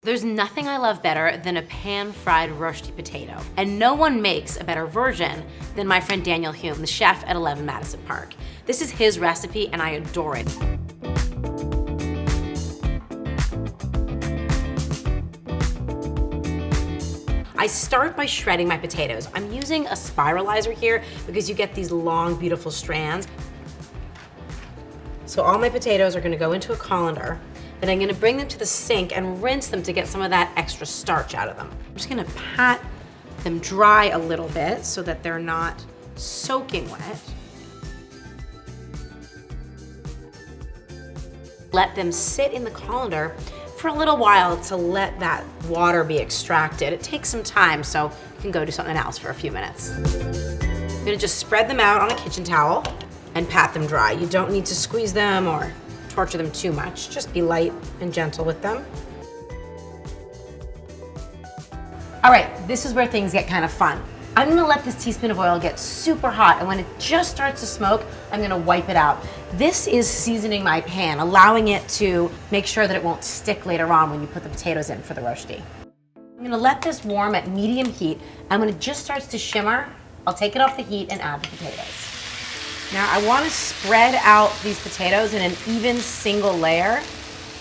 There's nothing I love better than a pan-fried Rösti potato, and no one makes a better version than my friend Daniel Humm, the chef at 11 Madison Park. This is his recipe, and I adore it. I start by shredding my potatoes. I'm using a spiralizer here because you get these long, beautiful strands. So all my potatoes are gonna go into a colander. Then I'm gonna bring them to the sink and rinse them to get some of that extra starch out of them. I'm just gonna pat them dry a little bit so that they're not soaking wet. Let them sit in the colander for a little while to let that water be extracted. It takes some time, so you can go do something else for a few minutes. I'm gonna just spread them out on a kitchen towel and pat them dry. You don't need to squeeze them or torture them too much. Just be light and gentle with them. All right, this is where things get kind of fun. I'm gonna let this teaspoon of oil get super hot, and when it just starts to smoke, I'm gonna wipe it out. This is seasoning my pan, allowing it to make sure that it won't stick later on when you put the potatoes in for the Rösti. I'm gonna let this warm at medium heat, and when it just starts to shimmer, I'll take it off the heat and add the potatoes. Now I wanna spread out these potatoes in an even single layer,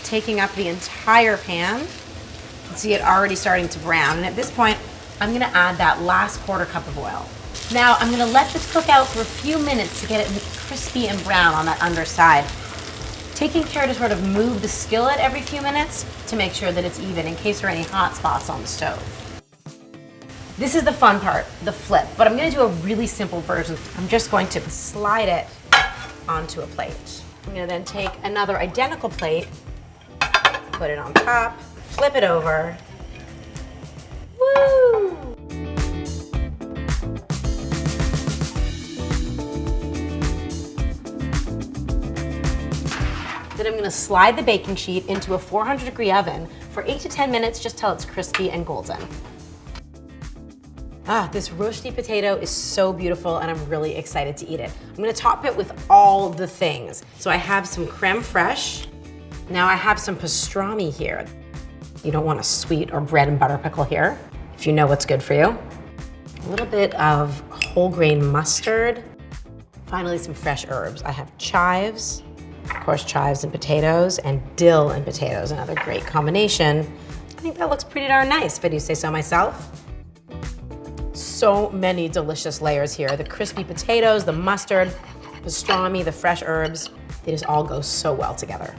taking up the entire pan. You can see it already starting to brown, and at this point, I'm gonna add that last quarter cup of oil. Now I'm gonna let this cook out for a few minutes to get it crispy and brown on that underside. Taking care to sort of move the skillet every few minutes to make sure that it's even in case there are any hot spots on the stove. This is the fun part, the flip, but I'm gonna do a really simple version. I'm just going to slide it onto a plate. I'm gonna then take another identical plate, put it on top, flip it over. Woo! Then I'm gonna slide the baking sheet into a 400-degree oven for 8 to 10 minutes, just till it's crispy and golden. Ah, this Rösti potato is so beautiful, and I'm really excited to eat it. I'm gonna top it with all the things. So I have some crème fraîche. Now I have some pastrami here. You don't want a sweet or bread and butter pickle here, if you know what's good for you. A little bit of whole grain mustard. Finally, some fresh herbs. I have chives, of course, chives and potatoes, and dill and potatoes, another great combination. I think that looks pretty darn nice, if I do say so myself. So many delicious layers here. The crispy potatoes, the mustard, pastrami, the fresh herbs. They just all go so well together.